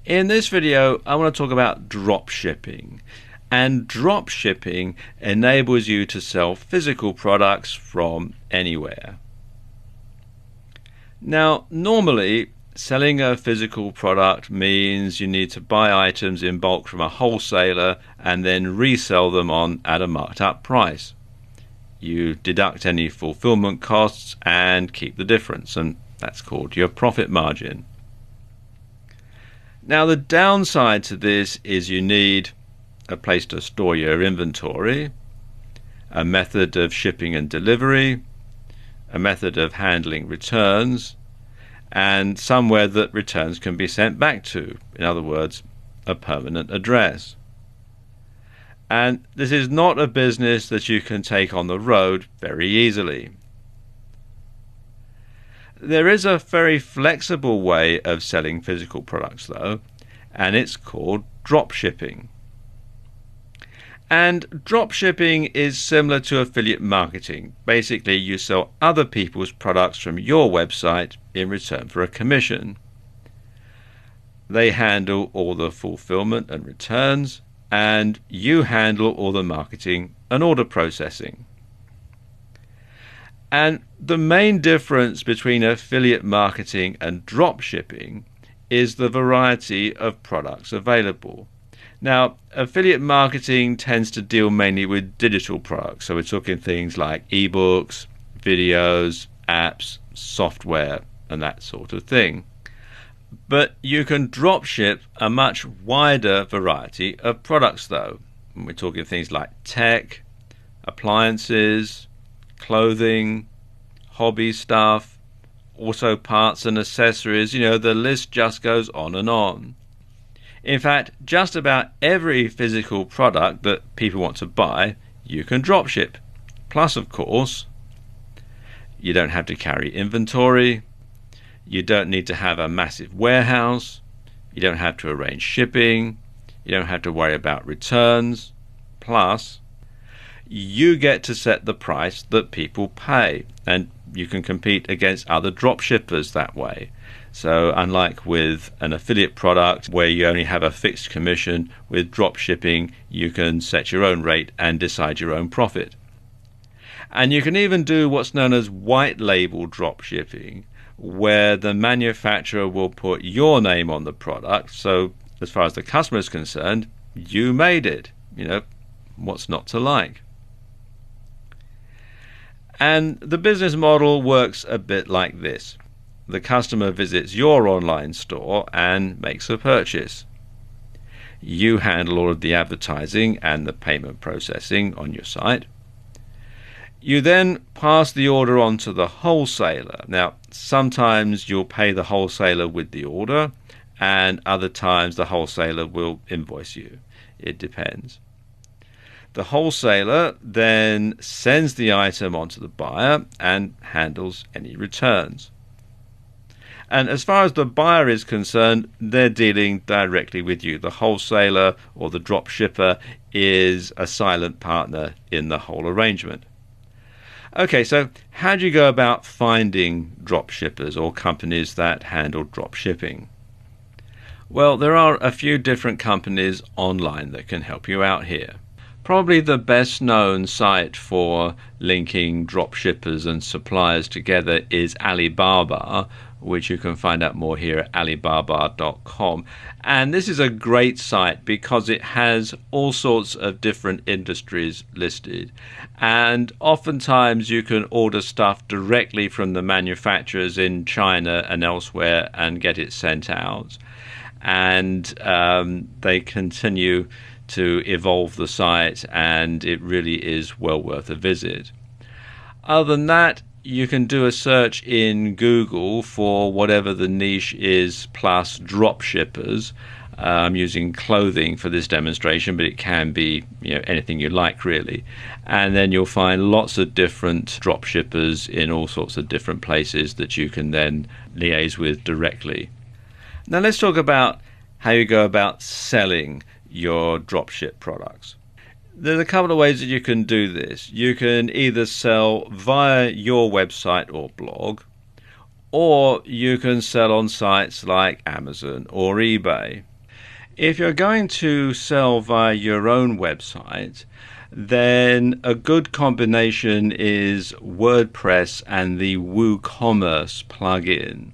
In this video, I want to talk about dropshipping. And dropshipping enables you to sell physical products from anywhere. Now, normally, selling a physical product means you need to buy items in bulk from a wholesaler and then resell them on at a marked up price. You deduct any fulfillment costs and keep the difference, and that's called your profit margin. Now, the downside to this is you need a place to store your inventory, a method of shipping and delivery, a method of handling returns, and somewhere that returns can be sent back to. In other words, a permanent address. And this is not a business that you can take on the road very easily. There is a very flexible way of selling physical products though, and it's called dropshipping. And dropshipping is similar to affiliate marketing. Basically, you sell other people's products from your website in return for a commission. They handle all the fulfillment and returns, and you handle all the marketing and order processing. And the main difference between affiliate marketing and dropshipping is the variety of products available. Now, affiliate marketing tends to deal mainly with digital products, so we're talking things like ebooks, videos, apps, software, and that sort of thing. But you can dropship a much wider variety of products though. We're talking things like tech, appliances, clothing, hobby stuff, auto parts and accessories, the list just goes on and on. In fact, just about every physical product that people want to buy, you can dropship. Plus, of course, you don't have to carry inventory, you don't need to have a massive warehouse, you don't have to arrange shipping, you don't have to worry about returns. Plus, you get to set the price that people pay, and you can compete against other dropshippers that way. So unlike with an affiliate product where you only have a fixed commission, with dropshipping you can set your own rate and decide your own profit. And you can even do what's known as white label dropshipping, where the manufacturer will put your name on the product, so as far as the customer is concerned, you made it. What's not to like? And the business model works a bit like this. The customer visits your online store and makes a purchase. You handle all of the advertising and the payment processing on your site. You then pass the order on to the wholesaler. Now, sometimes you'll pay the wholesaler with the order, and other times the wholesaler will invoice you. It depends. The wholesaler then sends the item onto the buyer and handles any returns. And as far as the buyer is concerned, they're dealing directly with you. The wholesaler or the dropshipper is a silent partner in the whole arrangement. Okay, so how do you go about finding dropshippers or companies that handle dropshipping? Well, there are a few different companies online that can help you out here. Probably the best known site for linking dropshippers and suppliers together is Alibaba, which you can find out more here at alibaba.com. And this is a great site because it has all sorts of different industries listed. And oftentimes you can order stuff directly from the manufacturers in China and elsewhere and get it sent out. And they continue to evolve the site, and it really is well worth a visit. Other than that, you can do a search in Google for whatever the niche is plus dropshippers. I'm using clothing for this demonstration, but it can be anything you like really. And then you'll find lots of different dropshippers in all sorts of different places that you can then liaise with directly. Now let's talk about how you go about selling your dropship products. There's a couple of ways that you can do this. You can either sell via your website or blog, or you can sell on sites like Amazon or eBay. If you're going to sell via your own website, then a good combination is WordPress and the WooCommerce plugin.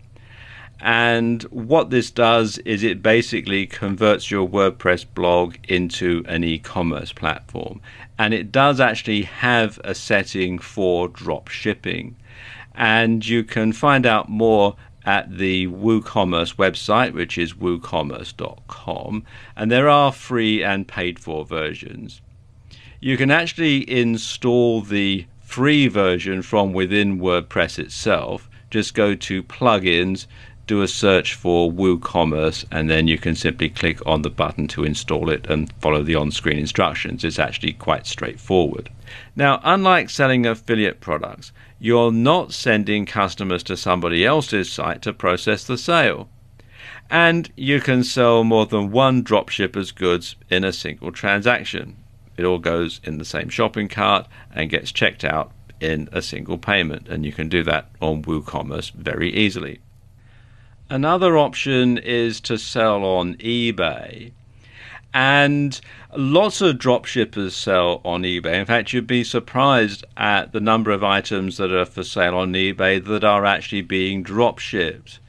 And what this does is it basically converts your WordPress blog into an e-commerce platform. And it does actually have a setting for drop shipping. And you can find out more at the WooCommerce website, which is woocommerce.com. And there are free and paid for versions. You can actually install the free version from within WordPress itself. Just go to plugins, do a search for WooCommerce, and then you can simply click on the button to install it and follow the on-screen instructions. It's actually quite straightforward. Now, unlike selling affiliate products, you're not sending customers to somebody else's site to process the sale. And you can sell more than one dropshipper's goods in a single transaction. It all goes in the same shopping cart and gets checked out in a single payment, and you can do that on WooCommerce very easily. Another option is to sell on eBay, and lots of dropshippers sell on eBay. In fact, you'd be surprised at the number of items that are for sale on eBay that are actually being dropshipped.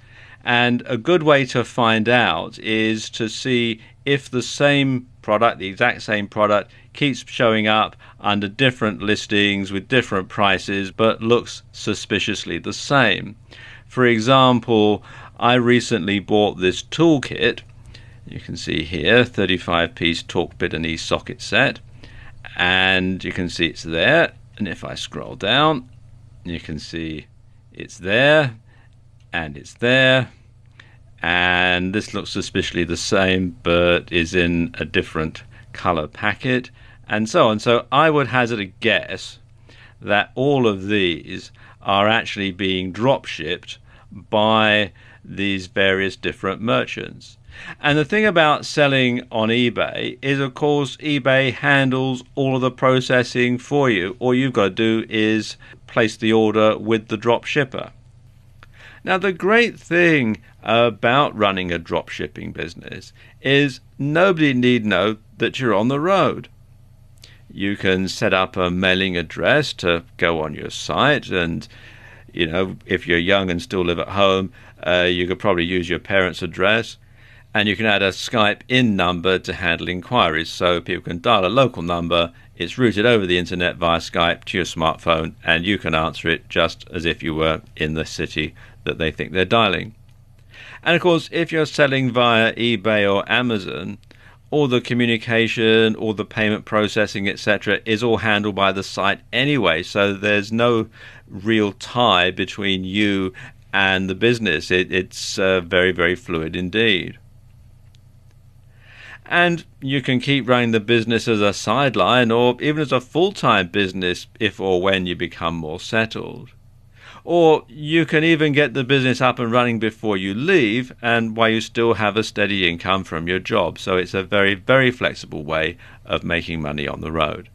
And a good way to find out is to see if the same product, the exact same product, keeps showing up under different listings with different prices but looks suspiciously the same. For example, I recently bought this toolkit. You can see here, 35-piece torque bit and e-socket set, and you can see it's there. And if I scroll down, you can see it's there, and it's there, and this looks suspiciously the same but is in a different color packet, and so on. So I would hazard a guess that all of these are actually being drop shipped by these various different merchants. And the thing about selling on eBay is, of course, eBay handles all of the processing for you. All you've got to do is place the order with the drop shipper. Now, the great thing about running a drop shipping business is nobody need know that you're on the road. You can set up a mailing address to go on your site, and if you're young and still live at home, you could probably use your parents' address, and you can add a Skype in number to handle inquiries, so people can dial a local number. It's routed over the internet via Skype to your smartphone, and you can answer it just as if you were in the city that they think they're dialing. And of course, if you're selling via eBay or Amazon, all the communication, all the payment processing, etc., is all handled by the site anyway, so there's no real tie between you and the business. It's very, very fluid indeed. And you can keep running the business as a sideline or even as a full-time business if or when you become more settled. Or you can even get the business up and running before you leave, and while you still have a steady income from your job. So it's a very, very flexible way of making money on the road.